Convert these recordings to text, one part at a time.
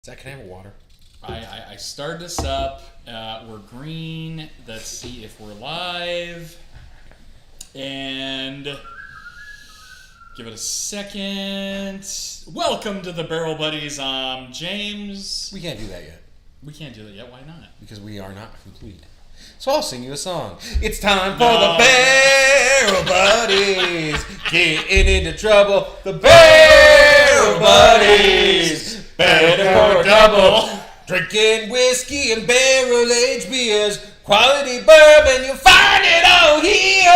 Zach, can I have water? I started this up. We're green. Let's see if we're live. And give it a second. Welcome to the Barrel Buddies. I'm James. We can't do that yet. We can't do that yet. Why not? Because we are not complete. So I'll sing you a song. It's time for the Barrel Buddies. Getting into trouble. The Barrel Buddies. Better for a double. Drinking whiskey and barrel-aged beers. Quality bourbon, you'll find it all here.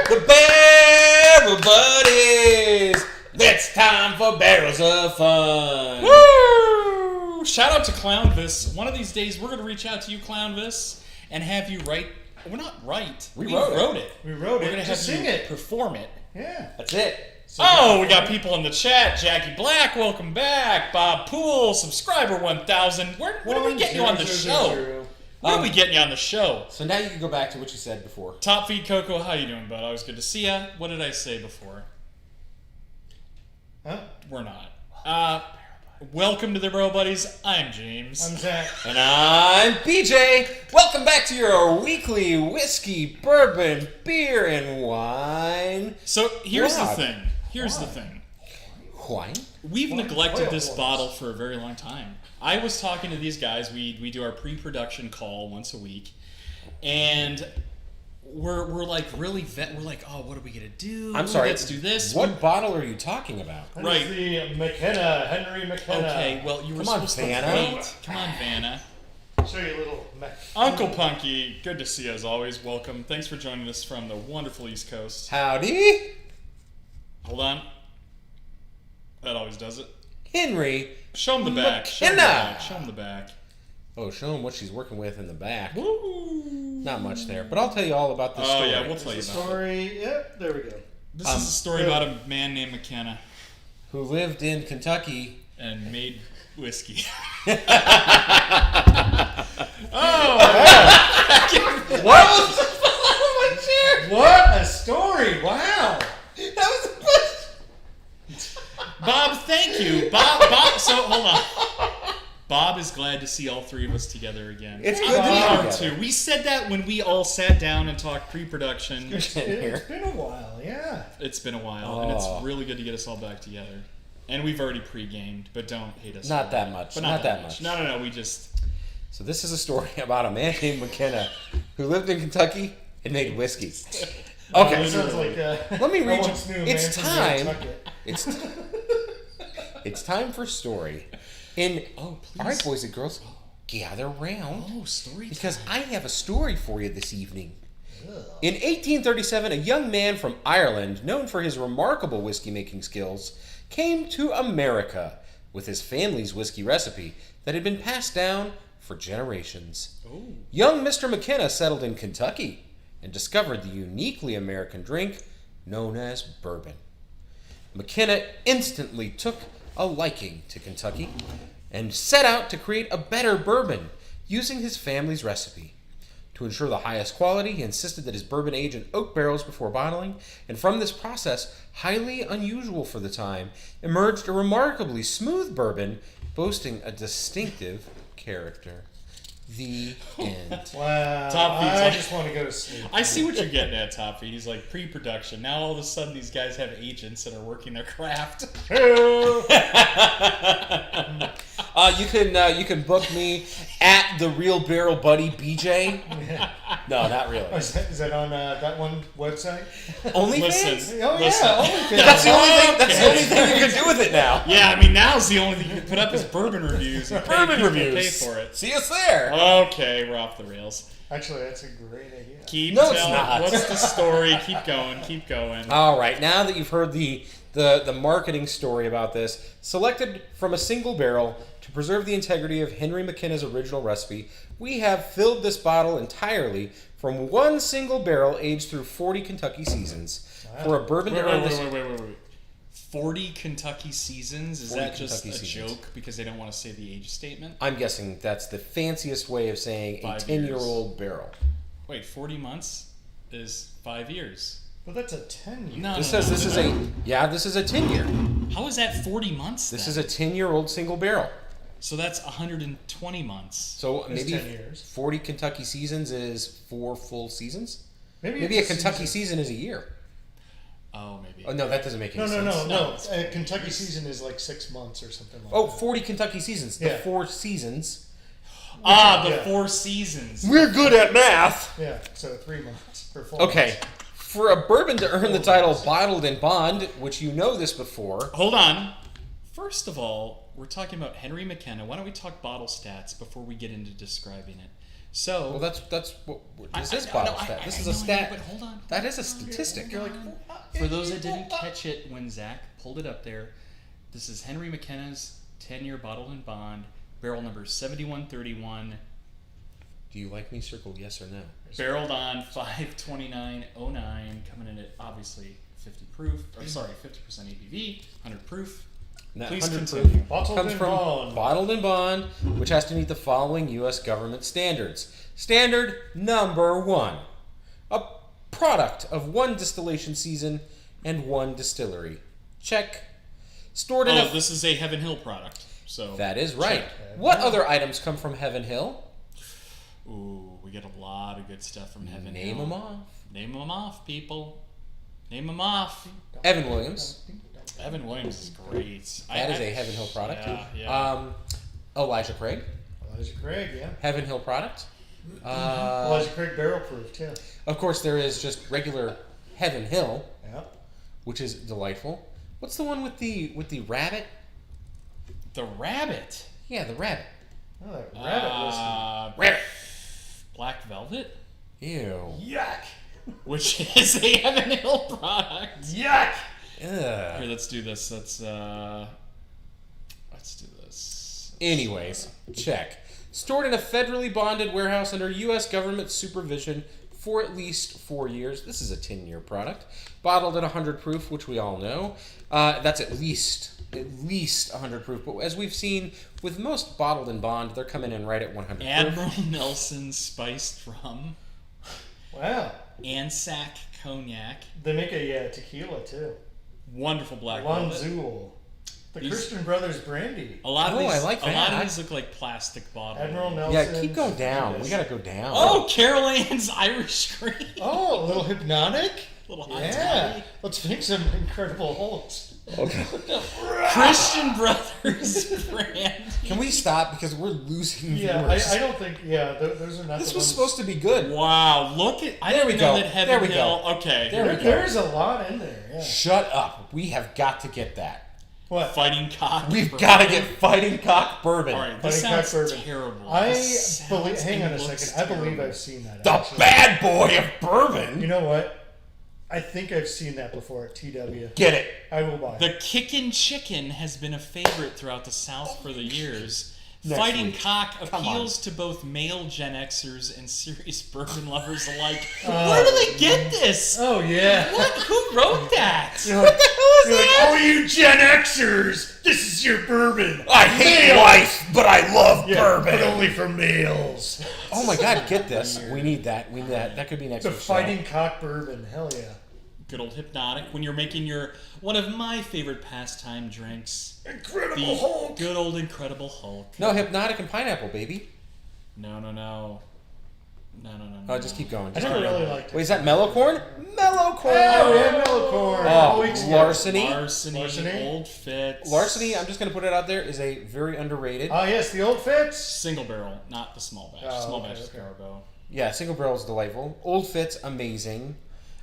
The Barrel Buddies. It's time for barrels of fun. Woo! Shout out to Clownvis. One of these days, we're going to reach out to you, Clownvis, and have you write. Well, not write. We wrote it. We're going to to have sing you it. perform it. Yeah. That's it. So we got people in the chat. Jackie Black, welcome back. Bob Poole, subscriber 1000. When are we getting you on the show? When are we getting you on the show? So now you can go back to what you said before. Top Feed Coco, how you doing, bud? Always good to see ya. What did I say before? Huh? We're not. Welcome to the Bro Buddies. I'm James. I'm Zach. And I'm BJ. Welcome back to your weekly whiskey, bourbon, beer, and wine. So here's the Wow. thing. Here's the thing. Wine? We've neglected Oil this ones. bottle for a very long time. I was talking to these guys. We do our pre-production call once a week, and we're like really we're like, oh, what are we gonna do? I'm sorry. Let's do this. What bottle are you talking about? That Right. is the McKenna, Henry McKenna. Okay, well you were Come on, supposed to Vanna. wait. Come on, Vanna. Show you a little Uncle Punky, good to see you as always. Welcome. Thanks for joining us from the wonderful East Coast. Howdy, Hold on. That always does it. Henry. Show him the back. Show him the McKenna. back. Show him the back. Oh, show him what she's working with in the back. Woo! Not much there, but I'll tell you all about this Oh story. yeah, we'll tell you about it. story. Yep, there we go. This is a story about a man named McKenna Who lived in Kentucky. and made whiskey. What? What a story! Wow. That was the best. Bob, thank you. Bob, so hold on. Bob is glad to see all three of us together again. It's I'm good to be proud together. too. We said that when we all sat down and talked pre-production. It's been a while, yeah. It's been a while, and Oh. it's really good to get us all back together. And we've already pre-gamed, but don't hate us. Not for that much. But Not that much. No, we just... So this is a story about a man named McKenna who lived in Kentucky and made whiskey. Okay, It sounds like let me I read once you. knew a It's man from time. Nantucket. It's time for story. And Oh, please. all right, boys and girls, gather round Oh, story because time. I have a story for you this evening. In 1837, a young man from Ireland, known for his remarkable whiskey making skills, came to America with his family's whiskey recipe that had been passed down for generations. Oh. Young Mr. McKenna settled in Kentucky and discovered the uniquely American drink known as bourbon. McKenna instantly took a liking to Kentucky and set out to create a better bourbon using his family's recipe. To ensure the highest quality, he insisted that his bourbon age in oak barrels before bottling, and from this process, highly unusual for the time, emerged a remarkably smooth bourbon boasting a distinctive character. The end. Wow. Top Feed's I like- just want to go to sleep. I see what you're getting at, Top Feed. He's like pre-production. Now all of a sudden these guys have agents that are working their craft. You can book me at the Real Barrel Buddy BJ. No, not really. Is that on that one website? OnlyFans? Listen. Oh Listen. yeah, OnlyFans. That's the only thing. That's the Okay. only thing you can do with it now. Yeah, I mean now's the only thing you can put up is bourbon reviews. And pay Bourbon people to reviews. Pay for it. See us there. Okay, we're off the rails. Actually, that's a great idea. Keep No, it's telling. not. What's the story? Keep going. Keep going. All right. Now that you've heard the marketing story about this, selected from a single barrel to preserve the integrity of Henry McKenna's original recipe, we have filled this bottle entirely from one single barrel aged through 40 Kentucky seasons for a bourbon to earn this. Wait. 40 Kentucky seasons? Is 40 that just Kentucky a seasons. joke because they don't want to say the age statement? I'm guessing that's the fanciest way of saying a 5 years. 10-year-old barrel. Wait, 40 months is 5 years. But that's a 10 year. No, This no, says no, this no, is no. this is a 10-year. How is that 40 months? This then? is a 10-year-old single barrel. So that's 120 months. So It's maybe 10 years. 40 Kentucky seasons is 4 full seasons. Maybe Maybe a it's Kentucky season is a year. Oh, maybe. Oh no, that doesn't make any No. sense. A Kentucky season is like 6 months or something like Oh, that. 40 Kentucky seasons. The Yeah. 4 seasons. The Yeah. 4 seasons. We're good at math. Yeah, so 3 months or 4 Okay. months. For a bourbon to earn the title Bottled in Bond, which you know this before. Hold on. First of all, we're talking about Henry McKenna. Why don't we talk bottle stats before we get into describing it? So, Well, that's what this is I- bottle no, stat. I- This I is a know, stat. but hold on. That is a statistic. You're like, For those that didn't catch it when Zach pulled it up there, this is Henry McKenna's 10-year bottled in bond, barrel number 7131, Do you like me? Circle yes or no. barreled on 5/29/09, coming in at obviously 50 proof, or sorry, 50% ABV, 100 proof. Now, Please 100 continue. proof Bottled comes in from bond. Bottled in Bond, which has to meet the following U.S. government standards. Standard number 1: a product of 1 distillation season and 1 distillery. Check. Stored in Oh, a. this is a Heaven Hill product. So That is right. Check. What other items come from Heaven Hill? Ooh, we get a lot of good stuff from Heaven Name Hill. them off. Name them off, people. Name them off. Evan Williams. Evan Williams is great. That is a Heaven Hill product. Yeah. Elijah Craig. Elijah Craig, yeah. Heaven Hill product. Elijah Craig barrel proof, too. Of course, there is just regular Heaven Hill, Yeah. which is delightful. What's the one with the rabbit? The Rabbit. Yeah, the rabbit. Oh, that rabbit whiskey. Rabbit. Black Velvet, Ew. Yuck! which is a Heaven Hill product. Yuck! Here, Ugh. let's do this. Let's do this. Anyways, check. Stored in a federally bonded warehouse under U.S. government supervision for at least 4 years. This is a 10-year product. Bottled at 100 proof, which we all know. That's at least 100 proof. But as we've seen with most bottled in bond, they're coming in right at 100 proof. Admiral Nelson spiced rum, Wow. Anzac cognac, They make a tequila, too. wonderful black velvet. Lanzul. The These- Christian Brothers brandy. A lot of Oh, these, I like a lot that. of these look like plastic bottles. Admiral Nelson. Yeah, keep going down. We gotta go down. Oh, Carol Ann's Irish Cream. Oh, a little hypnotic? Little hot Yeah. toddy. Let's make some incredible holes. Okay. Christian Brothers brand. Can we stop because we're losing Yeah, viewers? I don't think, those are not This the was ones. supposed to be good. Wow, look at. I There didn't we know go. that Heaven There we Hill. go. Okay. There we go. There's a lot in there, yeah. Shut up. We have got to get that. What? Fighting cock. We've bourbon. got to get Fighting Cock Bourbon. All right, this Fighting Cock sounds bourbon. terrible. I This believe, sounds hang on and a looks second, I believe terrible. I've seen that. The actually. bad boy of bourbon. You know what? I think I've seen that before at TW. Get it. I will buy it. The Kickin' Chicken has been a favorite throughout the South for the years. Next Fighting week. Cock Come on. appeals to both male Gen Xers and serious bourbon lovers alike. Where do they get this? Oh, yeah. What? Who wrote that? You're like, you're like, oh, you Gen Xers, this is your bourbon. I hate life, but I love Yeah, bourbon. but only for males. Oh my God, get this. We need that. We need that. That could be next The week's Fighting Cock bourbon, hell yeah. Good old Hypnotic. When you're making your one of my favorite pastime drinks, Incredible the Hulk. good old Incredible Hulk. No, Hypnotic and Pineapple, baby. No. Oh, just keep going. I Just never keep going. really liked it. Wait, is that Mellow Corn? Mellow Corn. Oh, yeah, Mellow Corn. Oh, Weeks ago. Larceny. Larceny, Old Fitz. Larceny, I'm just going to put it out there, is a very underrated. Oh, yes, the old Fitz. Single barrel, not the small batch. Oh, Small okay, batch is okay. carbo. Yeah, single barrel is delightful. Old Fitz, amazing.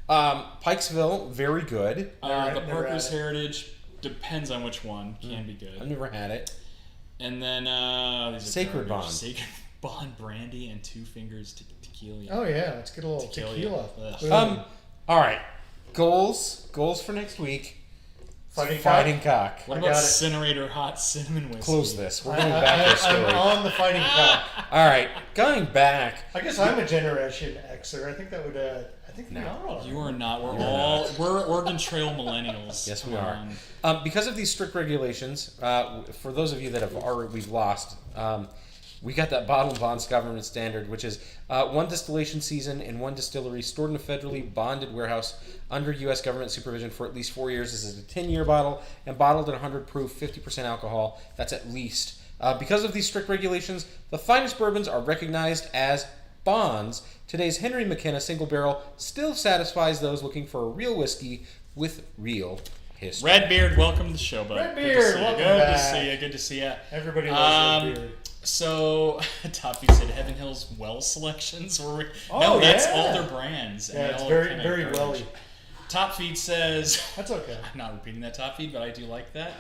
Pikesville, very good. The never Parker's had it. Heritage depends on which one. Can be good. I've never had it. And then these are Sacred garbage. Bond. Sacred Bond brandy and Two Fingers tequila. Oh, yeah, let's get a little Tequila. tequila. Ugh. Boom. All right. Goals for next week. Fighting Cock. What I about got it. Incinerator Hot Cinnamon Whiskey? Close this. We're going back to the story. I'm on the Fighting Cock. All right, going back. I guess I'm a Generation Xer. I think that would, I think we No. are. You are not. We're You're all not. we're Oregon Trail millennials. Yes, we Come are. on. Because of these strict regulations, for those of you that have already we've lost, We got that bottled bonds government standard, which is 1 distillation season in 1 distillery stored in a federally bonded warehouse under U.S. government supervision for at least 4 years. This is a 10-year bottle and bottled at 100 proof, 50% alcohol. That's at least. Because of these strict regulations, the finest bourbons are recognized as bonds. Today's Henry McKenna single barrel still satisfies those looking for a real whiskey with real history. Redbeard, welcome to the show, bud. Redbeard, welcome Good back. to see you. Good to see you. Everybody loves Redbeard. So, Toppy said Heaven Hill's well selections. No, that's all their brands. Yeah, and it's all very, kind of very garbage. welly. Top Feed says... That's okay. I'm not repeating that Top Feed, but I do like that.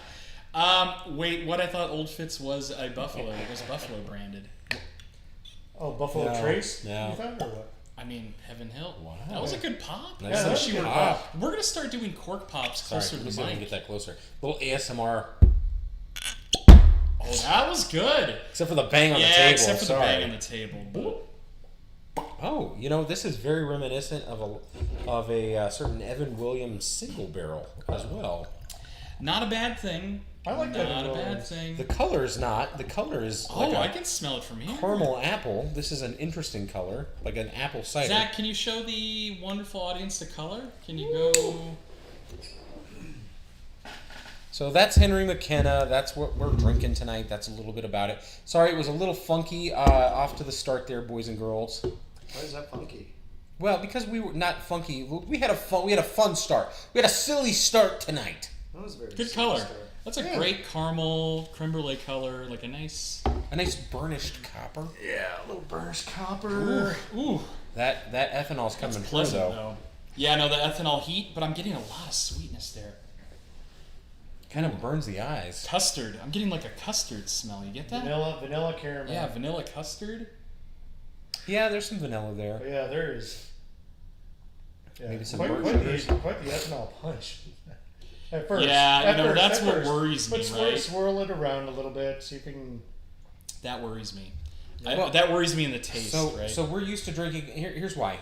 Wait, what I thought Old Fitz was a Buffalo. It was Buffalo branded. Oh, Buffalo Trace? No. You thought, or what? I mean, Heaven Hill. Wow. That was a good pop. That's that was a good pop. We're going to start doing cork pops Sorry, closer let to me the see if I can mic. get that closer. A little ASMR. Oh, that was good. Except for the bang on the Yeah, table. except for Sorry. the bang on the table. But Oh, this is very reminiscent of a certain Evan Williams single barrel as well. not a bad thing. I like that. Not a bad thing. The color is not. The color is Oh, like I a can smell it from here. caramel apple. This is an interesting color, like an apple cider. Zach, can you show the wonderful audience the color? Can you go? So that's Henry McKenna. That's what we're drinking tonight. That's a little bit about it. Sorry, it was a little funky off to the start there, boys and girls. Why is that funky? Well, because we were not funky. We had a fun start. We had a silly start tonight. That was a very Good silly color. start. That's a great caramel creme brulee color, like a nice. A nice burnished copper. Yeah, a little burnished copper. Ooh, That ethanol's coming through pleasant though. though. Yeah, no, the ethanol heat, but I'm getting a lot of sweetness there. Kind of burns the eyes. Custard. I'm getting like a custard smell. You get that? Vanilla caramel. Yeah, vanilla custard. Yeah, there's some vanilla there. But yeah, there is. Yeah, Maybe some quite, burnt quite, sugars. quite the ethanol punch. At first. Yeah, At first, that's at what first. worries me, But right? swirl it around a little bit, see if you can. That worries me. Well, that worries me in the taste, right? So we're used to drinking. Here's why.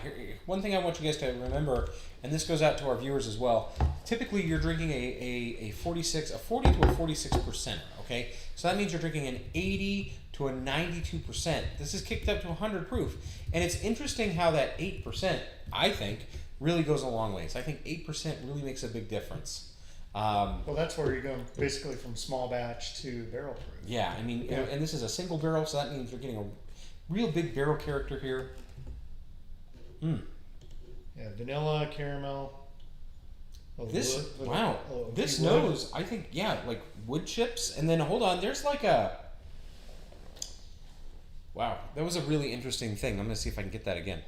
One thing I want you guys to remember, and this goes out to our viewers as well. Typically, you're drinking a 40 to a 46%. Okay, so that means you're drinking an 80 to a 92%. This is kicked up to 100 proof, and it's interesting how that 8%, I think, really goes a long ways. I think 8% really makes a big difference. Well, that's where you're going basically from small batch to barrel proof. Yeah, I mean, Yeah. and this is a single barrel, so that means you're getting a real big barrel character here. Yeah, vanilla, caramel. This wood, wow, this wood. nose, I think, yeah, like wood chips, and then hold on, there's like a wow, that was a really interesting thing. I'm gonna see if I can get that again.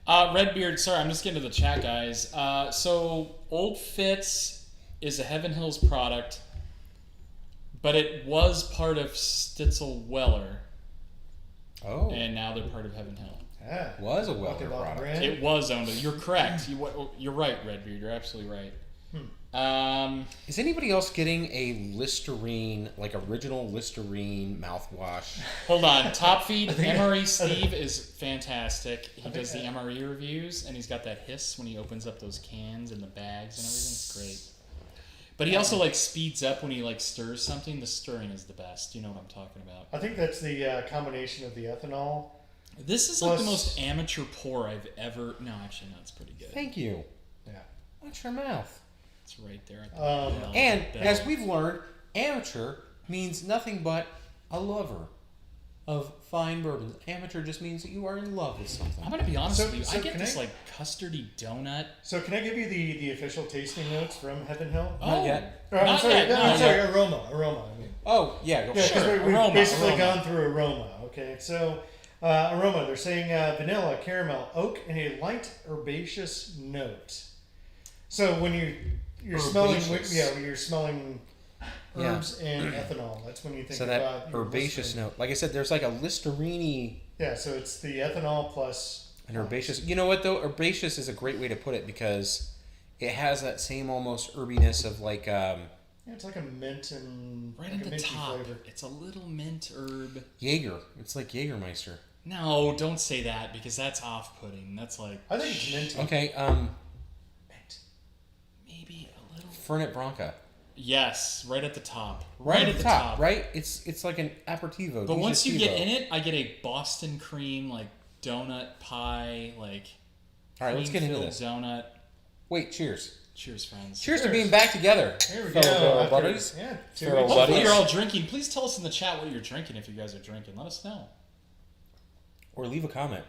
Redbeard, sorry, I'm just getting to the chat, guys. So, Old Fitz is a Heaven Hills product, but it was part of Stitzel Weller, Oh, and now they're part of Heaven Hill. Ah, was a talking Weller about product. brand. It was owned. You're correct. You're right, Redbeard. You're absolutely right. Is anybody else getting a Listerine, like original Listerine mouthwash? Hold on. Top Feed, MRE Steve is fantastic. He does the MRE reviews, and he's got that hiss when he opens up those cans and the bags and everything. It's great. But he also like speeds up when he like stirs something. The stirring is the best. You know what I'm talking about. I think that's the combination of the ethanol. This is like the Plus- most amateur pour I've ever. No, actually, no, it's pretty good. Thank you. Yeah. Watch your mouth. It's right there. At the bell. And Bell. as we've learned, amateur means nothing but a lover of fine bourbons. Amateur just means that you are in love with something. I'm gonna be honest So- with you. so I get can this I- like custardy donut. So can I give you the official tasting notes from Heaven Hill? Oh, yet. Or, I'm not sorry, yet. no, not I'm sorry, yet. aroma. I mean. Oh, yeah, go Yeah, because Sure, we've aroma, basically aroma. gone through aroma. Okay, so aroma, they're saying vanilla, caramel, oak, and a light herbaceous note. So when you're smelling, Herbaceous. when you're smelling herbs and ethanol. That's when you think So that about your herbaceous Listerine. note. Like I said, there's like a Listerine Yeah, so it's the ethanol plus. and herbaceous. You know what though? Herbaceous is a great way to put it because it has that same almost herbiness of like Yeah, it's like a mint and Right like at a the minty top. flavor. It's a little mint herb. Jaeger. It's like Jägermeister. No, don't say that because that's off-putting. That's like I think it's minty. Okay, Mint. maybe a little. Fernet Branca. Yes, right at the top. Right at the top, right? It's like an aperitivo. But once you get in it, I get a Boston cream, like, donut pie, like, all right, let's get into cream-filled this. Donut. Wait, cheers. Cheers, friends. Cheers to being back together. Here we fellow go. barrel buddies. Yeah, Feral Hopefully buddies. you're all drinking. Please tell us in the chat what you're drinking if you guys are drinking. Let us know. Or leave a comment.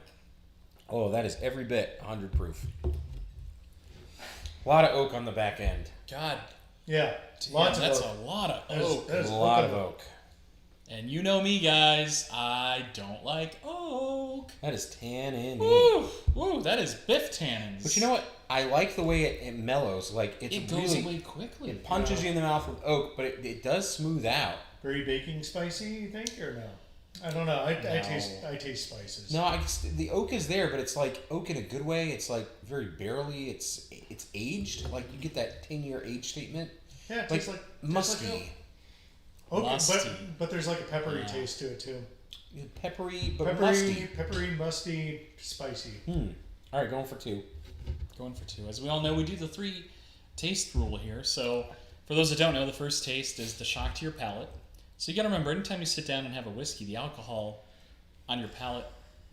Oh, that is every bit 100 proof. A lot of oak on the back end. God, Yeah, damn, lots that's of a lot of There's- oak. there's A lot oak of on it. oak. And you know me, guys. I don't like oak. That is tannin. Woo! Woo! That is biff tannins. But you know what? I like the way it mellows. Like it's It goes really away quickly. it punches you in the mouth with oak, but it does smooth out. Very baking spicy, you think, or no? I don't know. I taste spices. No, I guess the oak is there, but it's like oak in a good way. It's like very barely. It's aged. Like you get that 10-year age statement. Yeah, it Like tastes like musky, tastes like oak. Musty. But there's like a peppery Yeah. taste to it too. peppery, but Peppery, musty. peppery, musty, spicy. All right, going for 2. Going for 2. As we all know, we do the 3 taste rule here. So, for those that don't know, the first taste is the shock to your palate. So you got to remember, anytime you sit down and have a whiskey, the alcohol on your palate,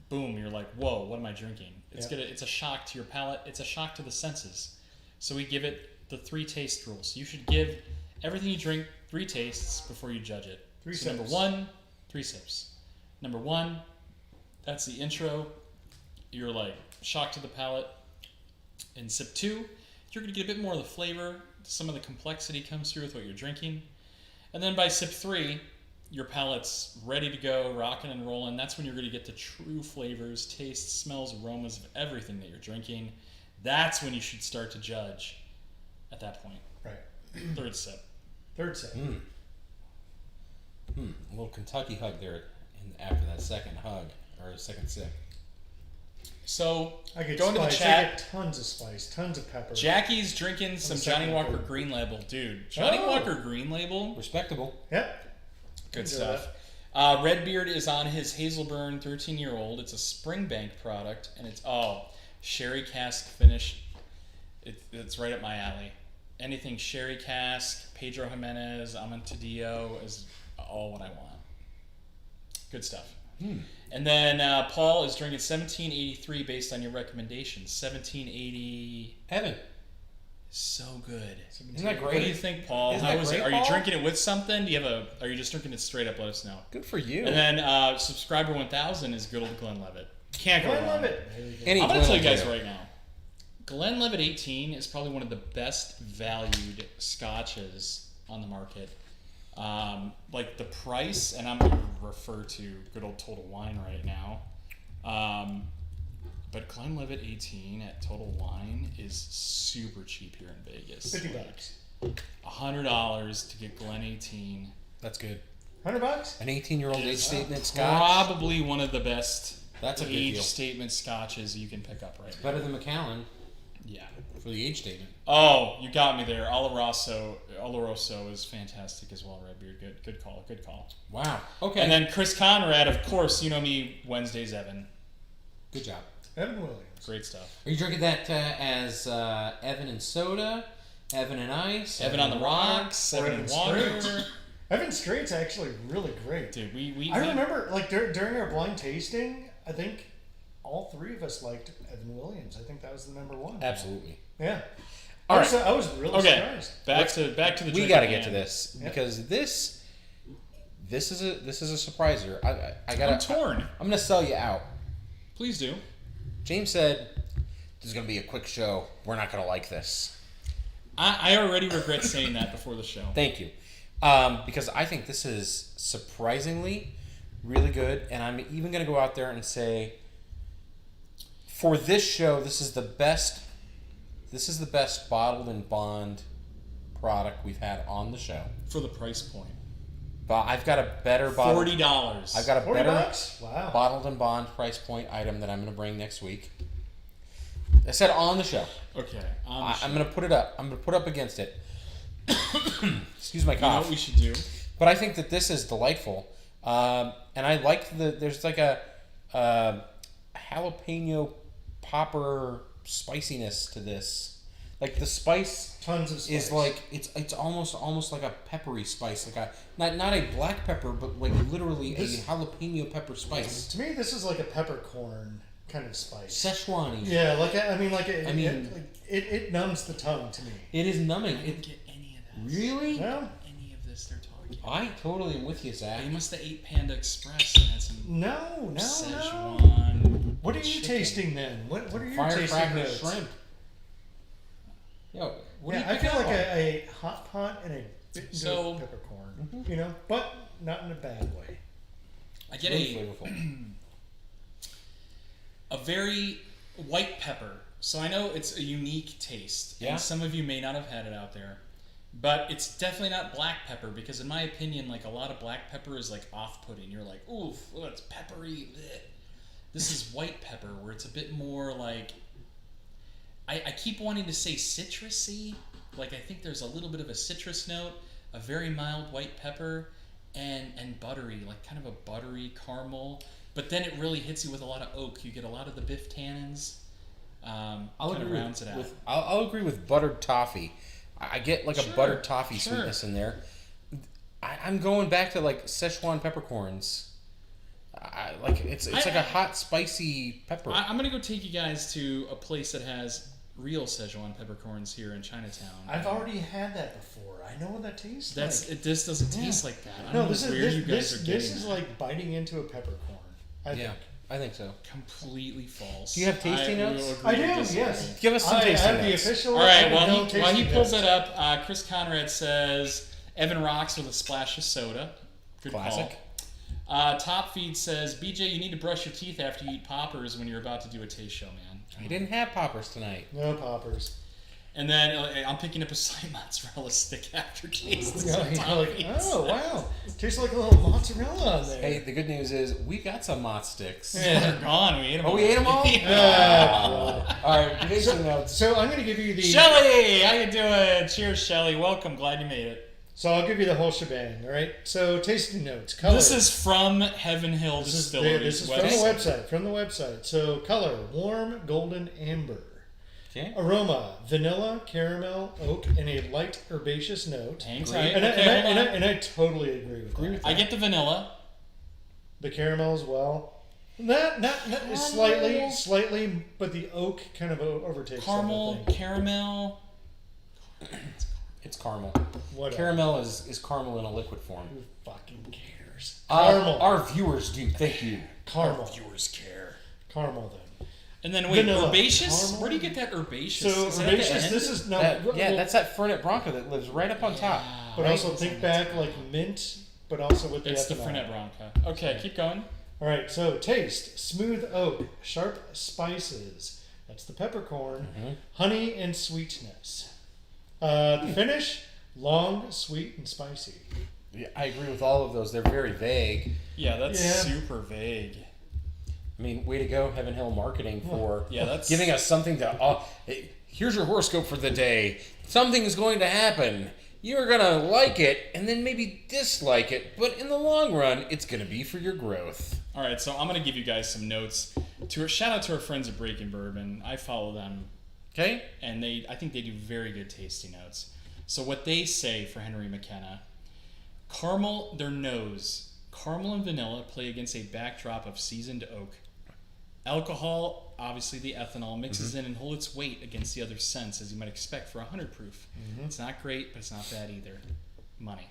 boom, you're like, whoa, what am I drinking? It's a shock to your palate. It's a shock to the senses. So we give it the 3 taste rules. You should give everything you drink 3 tastes before you judge it. 3 so sips. Number 1, 3 sips. Number 1, that's the intro. You're like shocked to the palate. In sip 2, you're going to get a bit more of the flavor. Some of the complexity comes through with what you're drinking. And then by sip 3, your palate's ready to go, rocking and rolling. That's when you're going to get the true flavors, tastes, smells, aromas of everything that you're drinking. That's when you should start to judge at that point. Right. 3rd sip. 3rd sip. A little Kentucky hug there after that second hug or second sip. So, I get going to the spice. I chat. get tons of spice, tons of pepper. Jackie's drinking some second Johnny Walker one. Green Label. Dude, Johnny Oh. Walker Green Label. Respectable. Yep. Good Enjoy stuff. Redbeard is on his Hazelburn 13-year-old. It's a Springbank product, and it's sherry cask finish. It's right up my alley. Anything sherry cask, Pedro Jimenez, Amontadillo is all what I want. Good stuff. And then Paul is drinking 1783 based on your recommendations. 1780, Evan, so good. isn't that What do you great? think, Paul? Isn't How that is great, it? Are you Paul? drinking it with something? Do you have are you just drinking it straight up? Let us know. Good for you. And then subscriber 1000 is good old Glenlivet. Can't go I wrong. love it. Any I'm gonna tell you Glenlivet. guys right now. Glenlivet 18 is probably one of the best valued scotches on the market. Like the price, and I'm going to refer to good old Total Wine right now. But Glenlivet 18 at Total Wine is super cheap here in Vegas. $50. $100 to get Glen 18. That's good. $100. An 18-year-old age statement scotch. Probably one of the best That's a good age deal. statement scotches you can pick up right now. Better than Macallan Yeah. for the age statement. Oh, you got me there. Oloroso is fantastic as well, Redbeard. Good call. Good call. Wow. Okay. And then Chris Conrad, of course, you know me, Wednesdays Evan. Good job. Evan Williams. Great stuff. Are you drinking that as Evan and soda, Evan and ice, Evan on the rocks, Or Evan in Evan water. Straight. Evan Straight's actually really great. Dude, we I remember, like, during our blind tasting, I think all 3 of us liked Evan Williams. I think that was the number 1. Absolutely. Yeah. All I right. was really Okay. surprised. Back to the We drink got to at get to hand. this Yep. because this is a surpriser. I got. I'm torn. I'm gonna sell you out. Please do. James said this is gonna be a quick show. We're not gonna like this. I already regret saying that before the show. Thank you, because I think this is surprisingly really good, and I'm even gonna go out there and say for this show, this is the best. This is the best bottled and bond product we've had on the show. For the price point. But I've got a better bottle. $40. I've got a better $40? Wow. bottled and bond price point item that I'm going to bring next week. I said on the show. Okay. I'm going to put it up. I'm going to put up against it. Excuse my You know cough. what we should do? But I think that this is delightful. And I like there's like a jalapeno popper spiciness to this Like the spice Tons of spice. is like it's almost like a peppery spice, like a not a black pepper, but like literally a jalapeno pepper spice. To me, this is like a peppercorn kind of spice. Szechuan-y. Yeah, it numbs the tongue to me. It is numbing. I didn't get any of this. Really? No? Any of this they're talking about. I totally am with you, Zach. They must have ate Panda Express and had some No. Szechuan. What are you chicken. tasting then? What are your tasting Firecracker notes? shrimp. Yo, what do Yeah, you I feel pick like up on? a hot pot and a bit So- of peppercorn. You know, but not in a bad way. I get Really a flavorful. very white pepper. So I know it's a unique taste. Yeah. And some of you may not have had it out there. But it's definitely not black pepper because in my opinion, like a lot of black pepper is like off-putting. You're like, oof, oh, it's peppery. Bleh. This is white pepper where it's a bit more like, I keep wanting to say citrusy. Like I think there's a little bit of a citrus note, a very mild white pepper, and buttery, like kind of a buttery caramel. But then it really hits you with a lot of oak. You get a lot of the biff tannins. I'll Kind of agree rounds it out. I'll agree with buttered toffee. I get like Sure, a buttered toffee sure. sweetness in there. I'm going back to like Szechuan peppercorns. It's like a hot spicy pepper. I'm gonna go take you guys to a place that has real Szechuan peppercorns here in Chinatown. I've already had that before. I know what that tastes like. This doesn't taste like that. I No, don't this know is where you guys this are getting is that. like biting into a peppercorn. I Yeah, think. I think so. Completely false. Do you have tasting I will notes? agree I to do. disagree. Yes. Give us some I tasting have the notes. official. All right. While While he pulls it that up, Chris Conrad says Evan rocks with a splash of soda. Good Classic. call. Top Feed says BJ, you need to brush your teeth after you eat poppers when you're about to do a taste show, man. I didn't have poppers tonight. No poppers. And then I'm picking up a side mozzarella stick after tasting Yeah, some you're Top like, Feeds. oh wow, tastes like a little mozzarella on there. Hey, the good news is we got some mott sticks. They're gone. We ate them all. Oh, we ate them all? Ah, All right, tasting notes. so I'm going to give you the. Shelly, how you doing? Cheers, Shelly. Welcome. Glad you made it. So I'll give you the whole shebang. All right. So tasting notes. Color. This is from Heaven Hill This is Distillery's from the website. From the website. So color: warm golden amber. Okay. Aroma: vanilla, caramel, oak, and a light herbaceous note. Hang Great. tight. And, Okay, hold on. and I totally agree with that. I get the vanilla. The caramel as well. Not slightly, but the oak kind of overtakes Caramel, everything. caramel. It's caramel. Whatever. Caramel is caramel in a liquid form. Who fucking cares? Caramel. Our viewers do. Thank you. Caramel. Viewers care. Caramel then. And then wait, Vanilla. herbaceous? Caramel? Where do you get that herbaceous? So Is that at the herbaceous. end? This is no. That's that Fernet Branca that lives right up on top. But Right? also think back like mint, but also with the It's the ethanol. Fernet Branca. Okay, keep going. All right. So taste: smooth oak, sharp spices. That's the peppercorn. Honey and sweetness. The finish: long, sweet, and spicy. Yeah, I agree with all of those. They're very vague. Yeah, that's Yeah. super vague. I mean, way to go, Heaven Hill Marketing, for Yeah, that's- giving us something to. Hey, here's your horoscope for the day. Something is going to happen. You're gonna like it, and then maybe dislike it, but in the long run, it's gonna be for your growth. All right, so I'm gonna give you guys some notes. Shout out to our friends at Breaking Bourbon. I follow them, Okay. and I think they do very good tasting notes. So what they say for Henry McKenna, caramel, their nose, caramel and vanilla play against a backdrop of seasoned oak. Alcohol, obviously the ethanol, mixes in and holds its weight against the other scents, as you might expect for a 100 proof. It's not great, but it's not bad either. Money.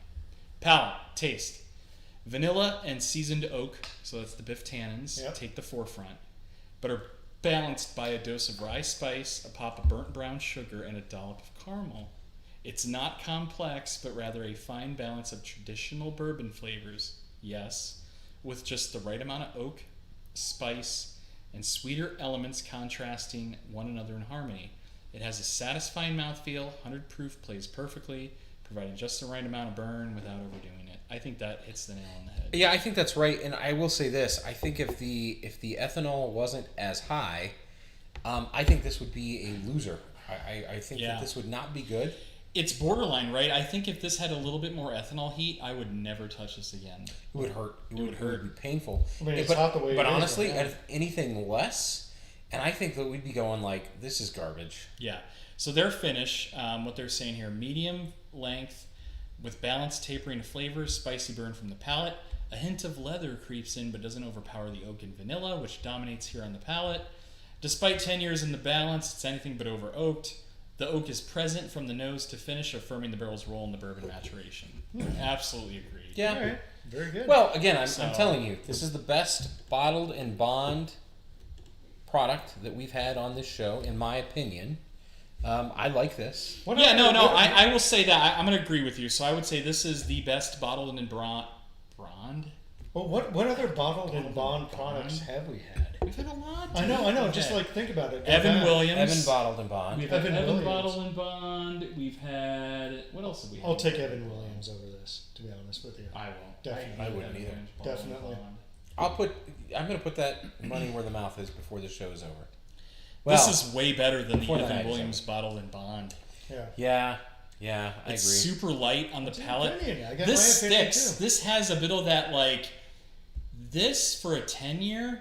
Palate, taste. Vanilla and seasoned oak, so that's the biff tannins, Yep. take the forefront, but are balanced by a dose of rye spice, a pop of burnt brown sugar, and a dollop of caramel. It's not complex, but rather a fine balance of traditional bourbon flavors, yes, with just the right amount of oak, spice, and sweeter elements contrasting one another in harmony. It has a satisfying mouthfeel, 100 proof, plays perfectly, providing just the right amount of burn without overdoing it. I think that hits the nail on the head. Yeah, I think that's right, and I will say this: I think if the ethanol wasn't as high, I think this would be a loser. I think Yeah. that this would not be good. It's borderline, right? I think if this had a little bit more ethanol heat, I would never touch this again. It would hurt. It would hurt. be painful. I mean, it's but hot the way it but is honestly, right now. if anything less, and I think that we'd be going like, this is garbage. Yeah. So their finish, what they're saying here, medium length with balanced tapering of flavors, spicy burn from the palate. A hint of leather creeps in but doesn't overpower the oak and vanilla, which dominates here on the palate. Despite 10 years in the balance, it's anything but over oaked. The oak is present from the nose to finish, affirming the barrel's role in the bourbon maturation. Absolutely agreed. Yeah. All right. Very good. Well, again, I'm So- telling you, this is the best bottled and bond product that we've had on this show, in my opinion. I like this. What Yeah, other- no, I will say that. I'm going to agree with you. So I would say this is the best bottled and bond. Well, what other bottled and bond products have we had? We've had a lot. I know. We've Just had like think about it. Go Evan back. Williams. Evan bottled and bond. We've had Evan Evan Williams. Bottle and Bond. We've had what else have we had? I'll take Evan Williams over this, to be honest with you. I won't. Definitely. I wouldn't Evan either. Williams Bottle and Definitely. Bond. I'm going to put that money where the mouth is before the show is over. This is way better than the before the Evan night is Williams Bottle and Bond. Yeah. Yeah, I agree. It's super light on the That's palate. my opinion. I got This my opinion sticks. too. This has a bit of that like. This for a 10-year,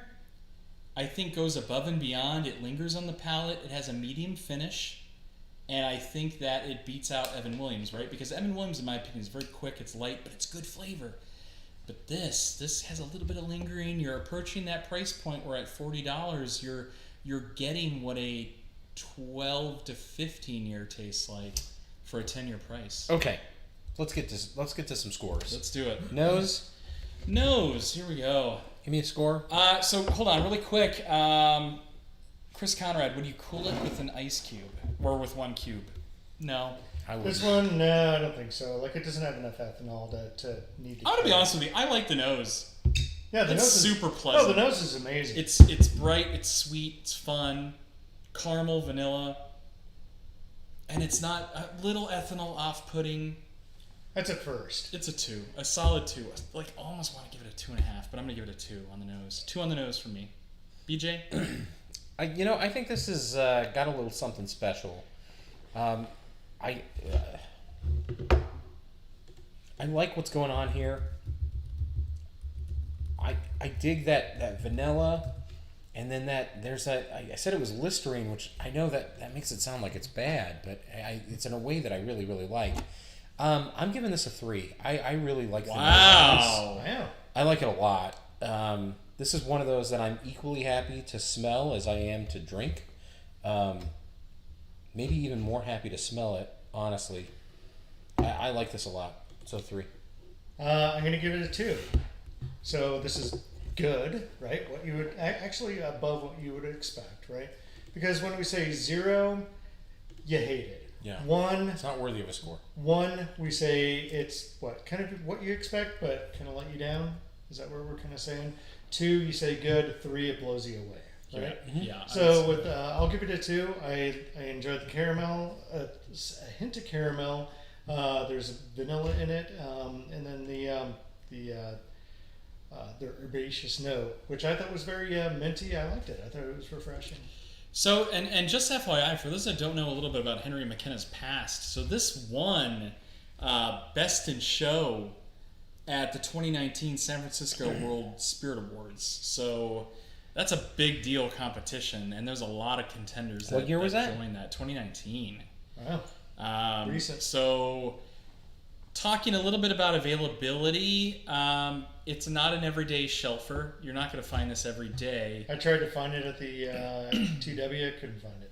I think goes above and beyond. It lingers on the palate. It has a medium finish, and I think that it beats out Evan Williams, right? Because Evan Williams, in my opinion, is very quick. It's light, but it's good flavor. But this has a little bit of lingering. You're approaching that price point where at $40, you're getting what a 12 to 15-year tastes like for a 10-year price. Okay, let's get to some scores. Let's do it. Nose, Here we go. give me a score. So hold on, really quick. Chris Conrad, would you cool it with an ice cube or with one cube? No. I would. This one, no, I don't think so. Like, it doesn't have enough ethanol to need to. I'm gonna be honest with you. I like the nose. Yeah, the It's nose is super pleasant. Oh, the nose is amazing. It's bright. It's sweet. It's fun. Caramel, vanilla, and it's not a little ethanol off-putting. That's at first. It's a 2, a solid 2. Like almost want to give it a 2.5, but I'm gonna give it a 2 on the nose. 2 on the nose for me. BJ. I think this has got a little something special. I like what's going on here. I dig that vanilla, and then there's that. I said it was Listerine, which I know that makes it sound like it's bad, but it's in a way that I really really like. I'm giving this a 3. I really like the nose. Wow. I like it a lot. This is one of those that I'm equally happy to smell as I am to drink. Maybe even more happy to smell it, honestly. I like this a lot. So 3. I'm going to give it a 2. So this is good, right? What you would actually above what you would expect, right? Because when we say 0, you hate it. Yeah. 1, It's not worthy of a score. 1, we say it's kind of what you expect, but kind of let you down. Is that what we're kind of saying? 2, you say good. 3, it blows you away, right? Yeah. So with I'll give it a 2. I enjoyed the caramel, a hint of caramel. There's vanilla in it, and then the herbaceous note, which I thought was very minty. I liked it. I thought it was refreshing. So, and just FYI, for those that don't know a little bit about Henry McKenna's past, so this won Best in Show at the 2019 San Francisco World Spirit Awards. So that's a big deal competition, and there's a lot of contenders What year was that? joined that. 2019. Wow. Recent. So, talking a little bit about availability, it's not an everyday shelfer. You're not going to find this every day. I tried to find it at the TW. I couldn't find it.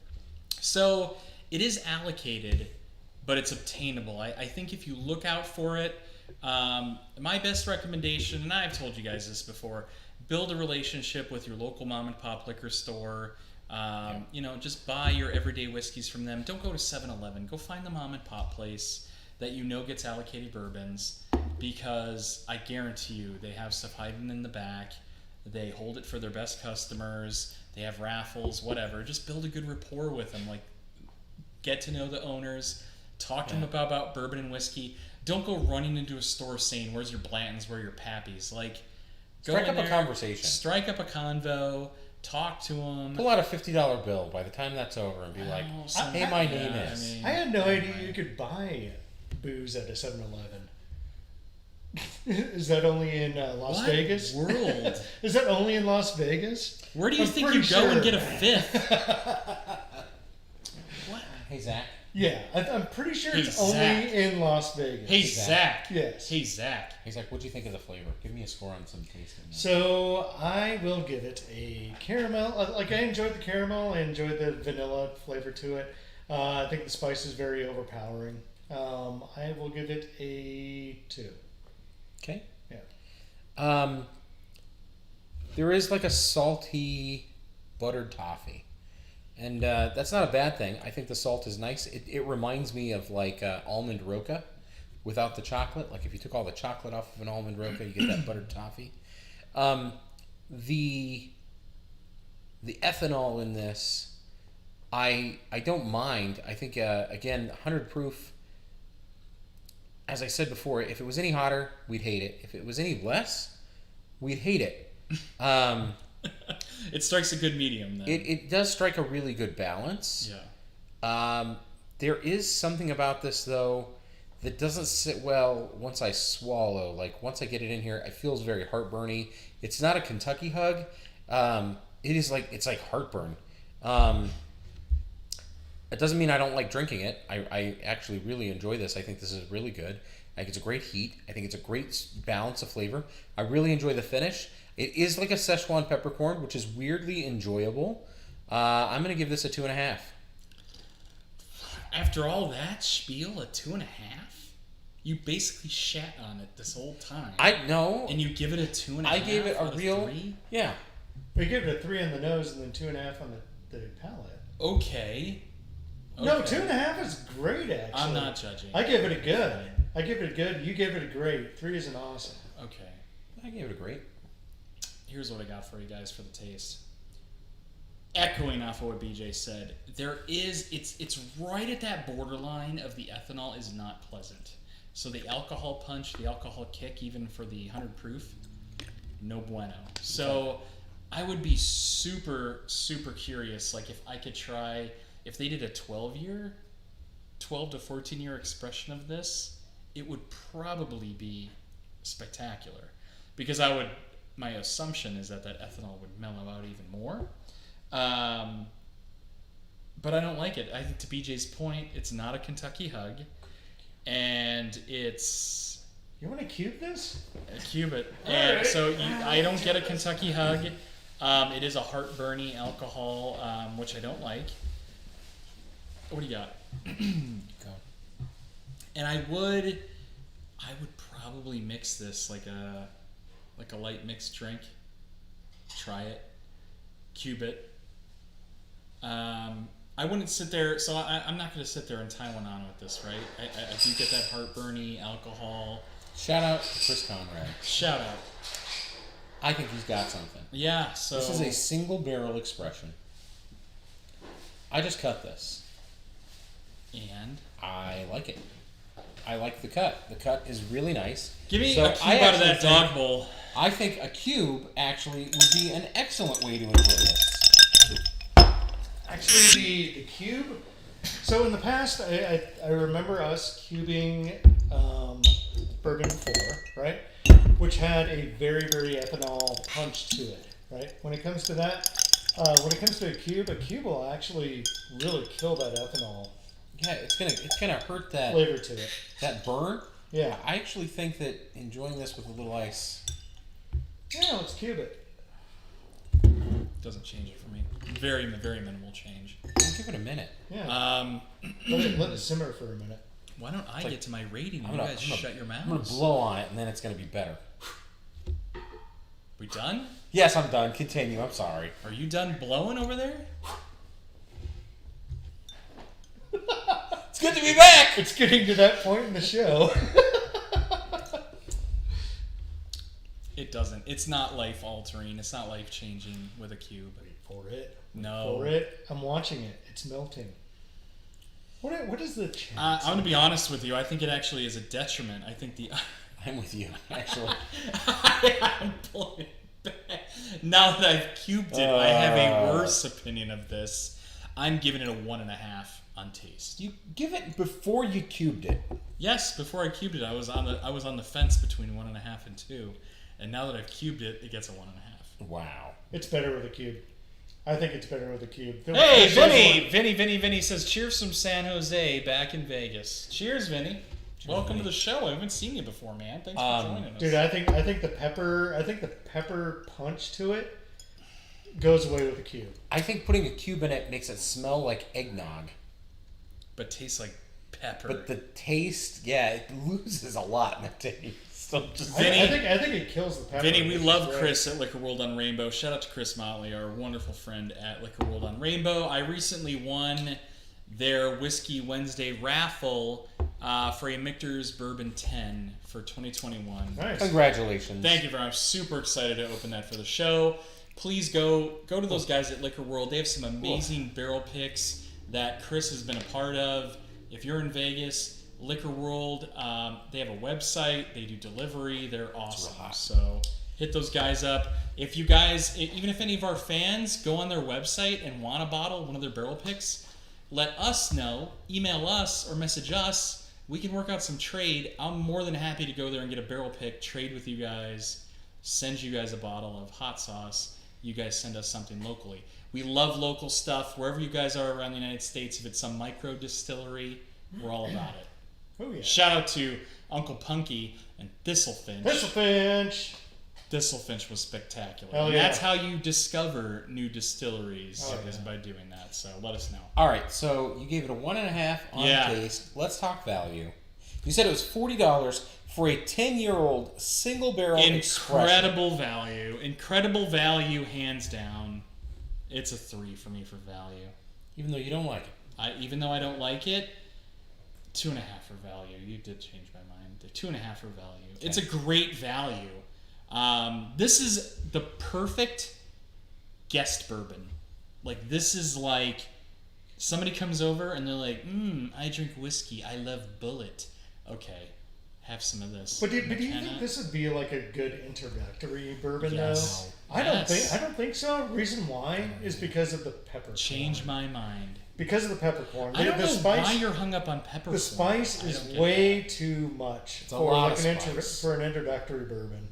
So, it is allocated, but it's obtainable. I think if you look out for it, my best recommendation, and I've told you guys this before, build a relationship with your local mom and pop liquor store. Just buy your everyday whiskeys from them. Don't go to 7-Eleven. Go find the mom and pop place that you know gets allocated bourbons, because I guarantee you they have stuff hiding in the back. They hold it for their best customers. They have raffles, whatever. Just build a good rapport with them. Like, get to know the owners. Talk to them about bourbon and whiskey. Don't go running into a store saying, "Where's your Blantons? Where are your Pappies?" Like, go Strike in up a there, conversation. Strike up a convo. Talk to them. Pull out a $50 bill by the time that's over and be like, "Hey, my name is." I had no idea you could buy booze at a 7-Eleven. Is that only in Las What Vegas? world? Is that only in Las Vegas? Where do you I'm think you pretty go sure. and get a fifth? What? Hey, Zach. Yeah, I'm pretty sure Hey, it's only Zach. in Las Vegas. Hey, Zach. Zach. Yes. Hey, Zach. Hey, Zach, what'd you think of the flavor? Give me a score on some tasting. So I will give it a caramel. Like I enjoyed the caramel. I enjoyed the vanilla flavor to it. I think the spice is very overpowering. I will give it a 2. Okay. Yeah. There is like a salty buttered toffee. And that's not a bad thing. I think the salt is nice. It reminds me of like almond roca without the chocolate. Like if you took all the chocolate off of an almond roca, you get that buttered toffee. The ethanol in this, I don't mind. I think, again, 100 proof, as I said before, if it was any hotter, we'd hate it. If it was any less, we'd hate it. It strikes a good medium, then. It does strike a really good balance. Yeah. There is something about this, though, that doesn't sit well once I swallow. Like, once I get it in here, it feels very heartburny. It's not a Kentucky hug. It's like heartburn. It doesn't mean I don't like drinking it. I actually really enjoy this. I think this is really good. I think it's a great heat. I think it's a great balance of flavor. I really enjoy the finish. It is like a Szechuan peppercorn, which is weirdly enjoyable. I'm going to give this a 2.5. After all that spiel, a 2.5? You basically shat on it this whole time. I know. And you give it a 2.5? I gave it a real... 3? Yeah. We give it a 3 on the nose and then 2.5 on the palate. Okay. No, 2.5 is great, actually. I'm not judging. I give it a good. I give it a good. You give it a great. 3 is an awesome. Okay. I gave it a great. Here's what I got for you guys for the taste. Echoing off of what BJ said, it's right at that borderline of the ethanol is not pleasant. So the alcohol punch, the alcohol kick, even for the 100 proof, no bueno. So I would be super, super curious, like if I could try, if they did a 12 to 14 year expression of this, it would probably be spectacular. Because my assumption is that ethanol would mellow out even more. But I don't like it. I think to BJ's point, it's not a Kentucky hug. And it's... You want to cube this? Cube it. All And right. so I don't get a Kentucky hug. It is a heartburny alcohol, which I don't like. What do you got? Go. And I would probably mix this like a light mixed drink. Try it. Cube it. I wouldn't sit there, so I'm not going to sit there and tie one on with this, right? I do get that heartburny alcohol. Shout out to Chris Conrad. Shout out. I think he's got something. Yeah, so... This is a single barrel expression. I just cut this. And? I like it. I like the cut. The cut is really nice. Give me So a cube out of that actually dog bowl. I think a cube actually would be an excellent way to enjoy this. Actually, the cube. So in the past, I remember us cubing Bourbon 4, right? Which had a very, very ethanol punch to it, right? When it comes to that, when it comes to a cube will actually really kill that ethanol Yeah, it's gonna hurt that flavor to it. that burn. Yeah. I actually think that enjoying this with a little ice. Yeah, let's cube it. Doesn't change it for me. Very, very minimal change. I'll give it a minute. Yeah. Let it simmer for a minute. Why don't I get to my rating and I'm you gonna- guys I'm gonna- shut your I'm gonna mouths? blow on it, and then it's gonna be better. We done? Yes, I'm done. Continue. I'm sorry. Are you done blowing over there? It's good to be back. It's getting to that point in the show. It doesn't. It's not life altering. It's not life changing with a cube. Wait for it. No. For it. I'm watching it. It's melting. What is the chance? I'm going to be honest with you. I think it actually is a detriment. I think the... I'm with you, actually. I'm pulling it back. Now that I've cubed it, I have a worse opinion of this. I'm giving it a 1.5 on taste. You give it before you cubed it. Yes, before I cubed it, I was on the fence between 1.5 and 2, and now that I've cubed it, it gets a 1.5. Wow. It's better with a cube. I think it's better with a cube. Hey, Vinny! Vinny says, cheers from San Jose back in Vegas. Cheers, Vinny. Welcome to the show. I haven't seen you before, man. Thanks for joining us. Dude, I think the pepper punch to it goes away with a cube. I think putting a cube in it makes it smell like eggnog. But tastes like pepper. But the taste, it loses a lot in the taste. So just Vinny, I think it kills the pepper. Vinny, we love Chris at Liquor World on Rainbow. Shout out to Chris Motley, our wonderful friend at Liquor World on Rainbow. I recently won their Whiskey Wednesday raffle for a Michter's Bourbon 10 for 2021. Nice. Congratulations. Thank you very much. Super excited to open that for the show. Please go to those guys at Liquor World. They have some amazing barrel picks that Chris has been a part of. If you're in Vegas, Liquor World, they have a website. They do delivery. They're awesome. So hit those guys up. If you guys, even if any of our fans go on their website and want a bottle, one of their barrel picks, let us know. Email us or message us. We can work out some trade. I'm more than happy to go there and get a barrel pick, trade with you guys, send you guys a bottle of hot sauce. You guys send us something locally. We love local stuff. Wherever you guys are around the United States, if it's some micro distillery, we're all about it. Oh, yeah. Shout out to Uncle Punky and Thistlefinch. Thistlefinch was spectacular. Hell And yeah. that's how you discover new distilleries, is yeah. by doing that. So let us know. All right, so you gave it a 1.5 on Yeah. taste. Let's talk value. You said it was $40 for a 10-year-old single barrel expression. Incredible value, hands down. It's a 3 for me for value. Even though you don't like it. Even though I don't like it, 2.5 for value. You did change my mind. 2.5 for value. Okay. It's a great value. This is the perfect guest bourbon. Like, this is like somebody comes over and they're like, I drink whiskey. I love Bullet. Okay, have some of this. But do you McKenna. think this would be like a good introductory bourbon Yes. though? I don't think so. Reason why is because of the peppercorn. Change my mind. Because of the peppercorn. I don't the know spice, why you're hung up on peppercorn. The spice I is don't get way that. too much It's a for lot like of an spice. for an introductory bourbon.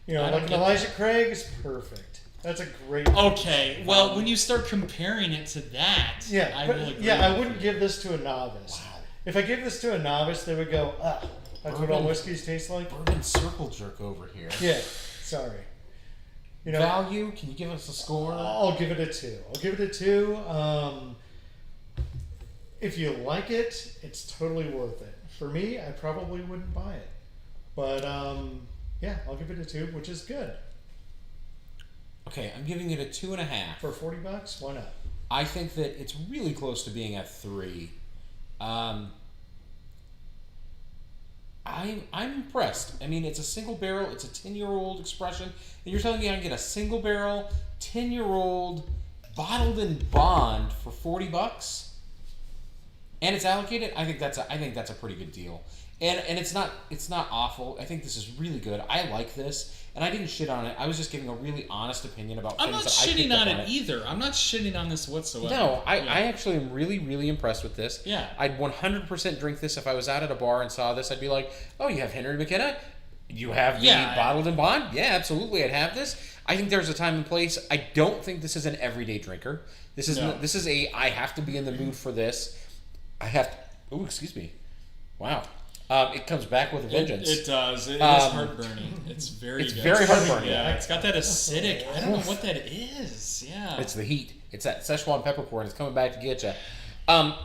You know, I don't like get Elijah that. Craig is perfect. That's a great. Okay, well, when you start comparing it to that, Yeah, I but will agree. I with wouldn't you. give this to a novice. Wow. If I give this to a novice, they would go, that's what all Bourbon. whiskeys taste like. Bourbon circle jerk over here. Yeah, sorry. You know, Value, can you give us a score? I'll give it a 2. If you like it, it's totally worth it. For me, I probably wouldn't buy it. But yeah, I'll give it a 2, which is good. Okay, I'm giving it a 2.5. For $40, why not? I think that it's really close to being at 3. I'm impressed. I mean, it's a single barrel. It's a 10-year-old expression. And you're telling me I can get a single barrel, 10-year-old, bottled in bond for $40, and it's allocated. I think that's a pretty good deal. And it's not awful. I think this is really good. I like this, and I didn't shit on it. I was just giving a really honest opinion about I'm things not that I picked shitting up on it either. I'm not shitting on this whatsoever. No, I Yeah. actually am really, really impressed with this. Yeah. I'd 100% drink this if I was out at a bar and saw this. I'd be like, oh, you have Henry McKenna? You have the Yeah. bottled in bond? Yeah, absolutely, I'd have this. I think there's a time and place. I don't think this is an everyday drinker. This is No. this is a I have to be in the mood for this. I have to. Oh, excuse me. Wow. It comes back with a vengeance. It does. It is heartburning. It's very It's good. very heartburning. Yeah, it's got that acidic. I don't know what that is. Yeah. It's the heat. It's that Szechuan peppercorn. It's coming back to get you.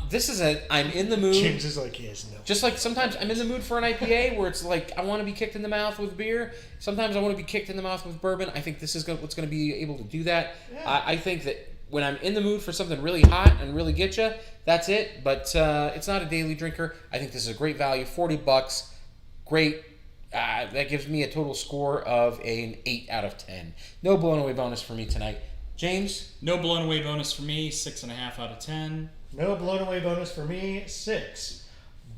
This is I'm in the mood. James is like, yes, no. Just like sometimes I'm in the mood for an IPA where it's like I want to be kicked in the mouth with beer. Sometimes I want to be kicked in the mouth with bourbon. I think this is what's going to be able to do that. Yeah. I think that when I'm in the mood for something really hot and really get you, that's it. But it's not a daily drinker. I think this is a great value. $40. Great. That gives me a total score of an 8 out of 10. No blown away bonus for me tonight. James? No blown away bonus for me. 6.5 out of 10. No blown away bonus for me, 6.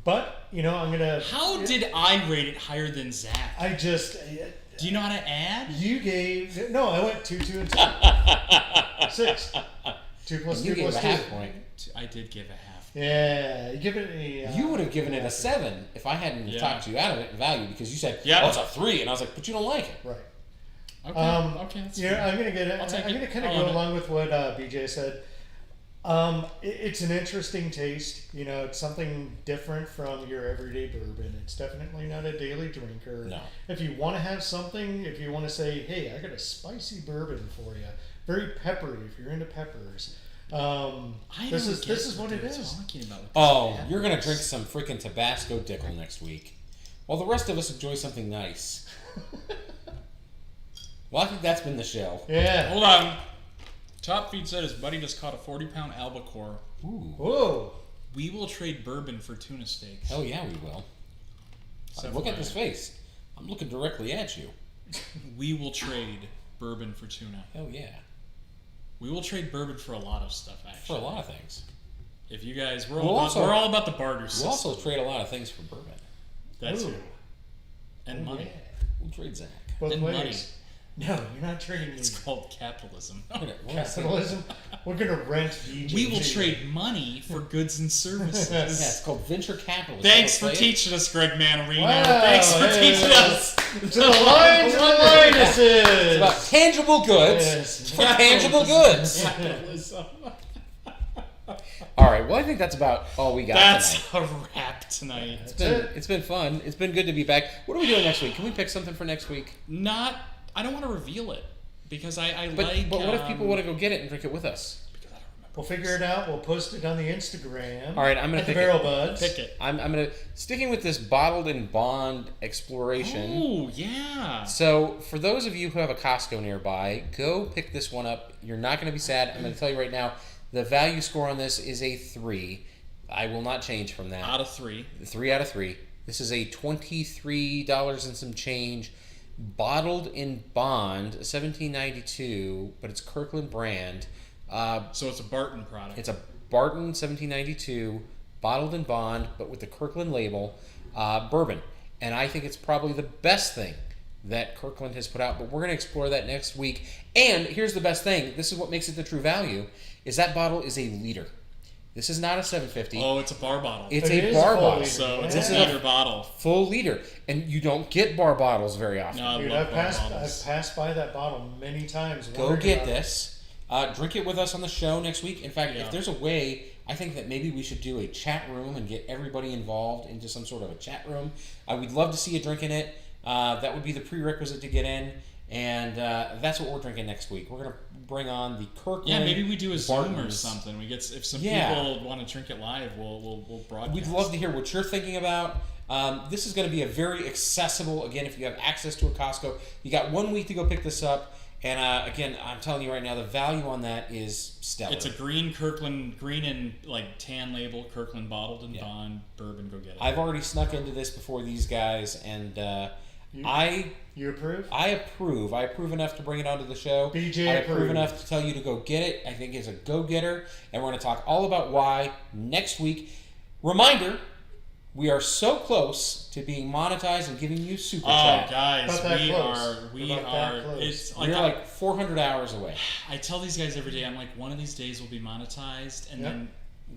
But, you know, I'm going to... How did I rate it higher than Zach? I just... Do you know how to add? You gave... No, I went 2, 2, and 2. 6. 2 plus 2 You gave plus a 2. half point. I did give a half. Yeah, you give it a... You would have given it a 7 if I hadn't Yeah. talked you out of it in value because you said, Yeah. oh, it's a 3. And I was like, but you don't like it. Right. Okay. Okay. That's Yeah, fine. I'm gonna get it. I'll take I'm it. gonna kind of I'll go own it. along with what BJ said. It's an interesting taste. You know, it's something different from your everyday bourbon. It's definitely not a daily drinker. No. If you want to have something, if you want to say, "Hey, I got a spicy bourbon for you," very peppery. If you're into peppers, this is what it is. Talking about with Oh, this you're gonna peppers. drink some freaking Tabasco Dickel next week, while the rest of us enjoy something nice. Well, I think that's been the show. Yeah. Hold on. Top Feed said his buddy just caught a 40-pound albacore. Ooh. Whoa. We will trade bourbon for tuna steaks. Hell yeah, we will. Look at this face. I'm looking directly at you. We will trade bourbon for tuna. Hell yeah. We will trade bourbon for a lot of stuff, For actually. a lot of things. If you guys, We'll also- we're all about the barter system. We'll also trade a lot of things for bourbon. That's Ooh. it. And Oh, money. yeah. We'll trade Zach. Both And ways. money. No, you're not trading me. It's called capitalism. Capitalism. We're gonna rent BJ. We will trade money for goods and services. Yeah, it's called venture capitalism. Thanks for Play it. teaching us, Greg Mannarino. Wow, Thanks for hey, teaching us. To the lines and the minuses. It's about tangible goods Yes. for tangible goods. Capitalism. All right. Well, I think that's about all we got That's tonight. a wrap tonight. It's been fun. It's been good to be back. What are we doing next week? Can we pick something for next week? I don't want to reveal it because I But like. what if people want to go get it and drink it with us? Because I don't remember. We'll figure it out. We'll post it on the Instagram. All right, I'm gonna at the pick Barrel it. Buds. Pick it. I'm gonna sticking with this bottled in bond exploration. Oh yeah. So, for those of you who have a Costco nearby, go pick this one up. You're not going to be sad. I'm going to tell you right now, the value score on this is a 3. I will not change from that. Out of 3. 3 out of 3. This is a $23 and some change, bottled in bond, $17.92, but it's Kirkland brand. So it's a Barton product. It's a Barton $17.92, bottled in bond, but with the Kirkland label, bourbon. And I think it's probably the best thing that Kirkland has put out, but we're going to explore that next week. And here's the best thing. This is what makes it the true value, is that bottle is a liter. This is not a 750. Oh, it's a bar bottle. It's It a is bar a full bottle. liter. So it's This a is a liter bottle. full liter. And you don't get bar bottles very often. No, I Dude, love I've bar passed bottles. by that bottle many times. Go wondering get about it. this. Drink it with us on the show next week. In fact, Yeah. if there's a way, I think that maybe we should do a chat room and get everybody involved into some sort of a chat room. We'd love to see you drinking it. That would be the prerequisite to get in. And that's what we're drinking next week. We're going to bring on the Kirkland. Yeah, maybe we do a Zoom or Bartons. something. We get if some Yeah. people want to drink it live, we'll broadcast. We'd love to hear what you're thinking about. This is going to be a very accessible, again, if you have access to a Costco. You got 1 week to go pick this up. And again, I'm telling you right now, the value on that is stellar. It's a green Kirkland, green and like tan label Kirkland bottled in bond bourbon. Go get it. I've already snuck into this before these guys, and You approve? I approve. I approve enough to bring it onto the show. BJ I approve approved. enough to tell you to go get it. I think it's a go-getter, and we're going to talk all about why next week. Reminder, we are so close to being monetized and giving you super Oh, chat. guys, About that we close. are. We About that are. close. It's like, We're like 400 hours away. I tell these guys every day. I'm like, one of these days we'll be monetized, and Yep. then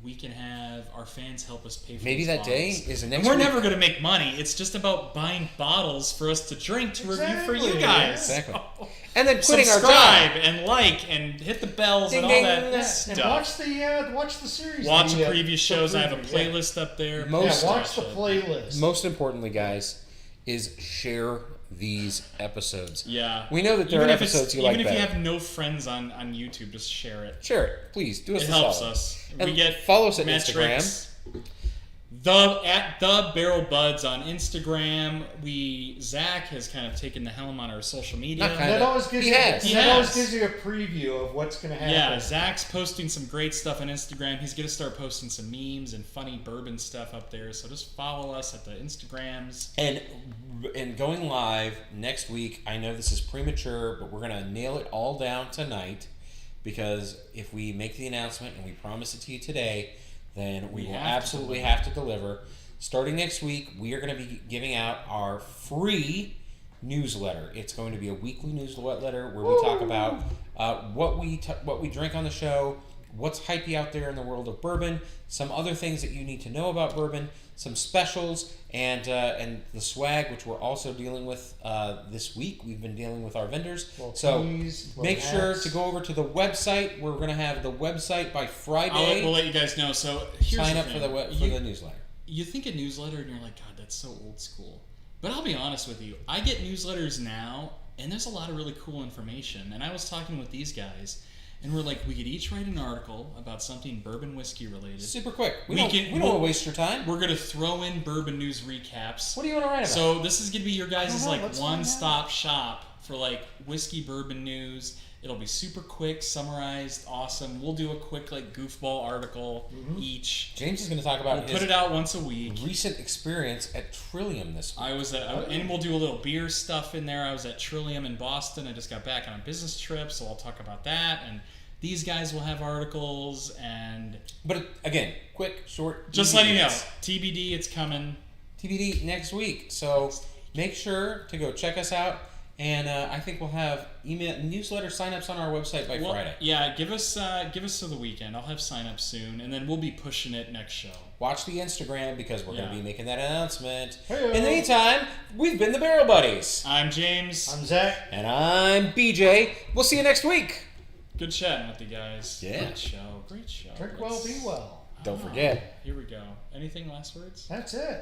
we can have our fans help us pay for Maybe these that day bottles. is the And next we're week. never going to make money. It's just about buying bottles for us to drink to review for you Exactly, guys. Exactly. And then quitting our Subscribe job. and like and hit the bells Ding, and all ding, that ding. And stuff. watch the series. Watch the, previous the shows. I have a previews, yeah. playlist up there. Most- Yeah, watch the playlist. Most importantly, guys, is share these episodes. Yeah. We know that there Even are if it's- episodes you like Even if you better. have no friends on YouTube, just share it. Share it, please. Do us It a helps solid. us. And We get follow us at metrics. Instagram. At the Barrel Buds on Instagram. Zach has kind of taken the helm on our social media. Not kind That of. always gives He you. has. He That has. always gives you a preview of what's going to happen. Yeah, Zach's posting some great stuff on Instagram. He's going to start posting some memes and funny bourbon stuff up there. So just follow us at the Instagrams. And going live next week, I know this is premature, but we're going to nail it all down tonight, because if we make the announcement and we promise it to you today, then we will have to absolutely have to deliver. Starting next week, we are going to be giving out our free newsletter. It's going to be a weekly newsletter where we talk about what we drink on the show, what's hypey out there in the world of bourbon, some other things that you need to know about bourbon, some specials, and the swag, which we're also dealing with this week. We've been dealing with our vendors. Little So teas, little make sure hats. to go over to the website. We're going to have the website by Friday. We'll let you guys know. So here's Sign the up for thing. the newsletter. You think a newsletter and you're like, God, that's so old school. But I'll be honest with you. I get newsletters now, and there's a lot of really cool information. And I was talking with these guys, and we're like, we could each write an article about something bourbon whiskey related. Super quick. We We'll- don't want to waste your time. We're going to throw in bourbon news recaps. What do you want to write about? So this is going to be your guys' know, like let's find one-stop shop for like whiskey bourbon news. It'll be super quick, summarized, awesome. We'll do a quick like goofball article each. James is going to talk about We'll his put it out once a week. recent experience at Trillium this week. I was at, and we'll do a little beer stuff in there. I was at Trillium in Boston. I just got back on a business trip, so I'll talk about that. And these guys will have articles, and But again, quick, short. just easy letting you know, hits. TBD, it's coming. TBD next week. So make sure to go check us out. And I think we'll have email newsletter signups on our website by Friday. Yeah, give us to the weekend. I'll have signups soon, and then we'll be pushing it next show. Watch the Instagram because we're going to Yeah. be making that announcement. Hey-o. In the meantime, we've been the Barrel Buddies. I'm James. I'm Zach. And I'm BJ. We'll see you next week. Good chatting with you guys. Yeah. Great show. Great show. Drink well, be well. Don't forget. Here we go. Anything last words? That's it.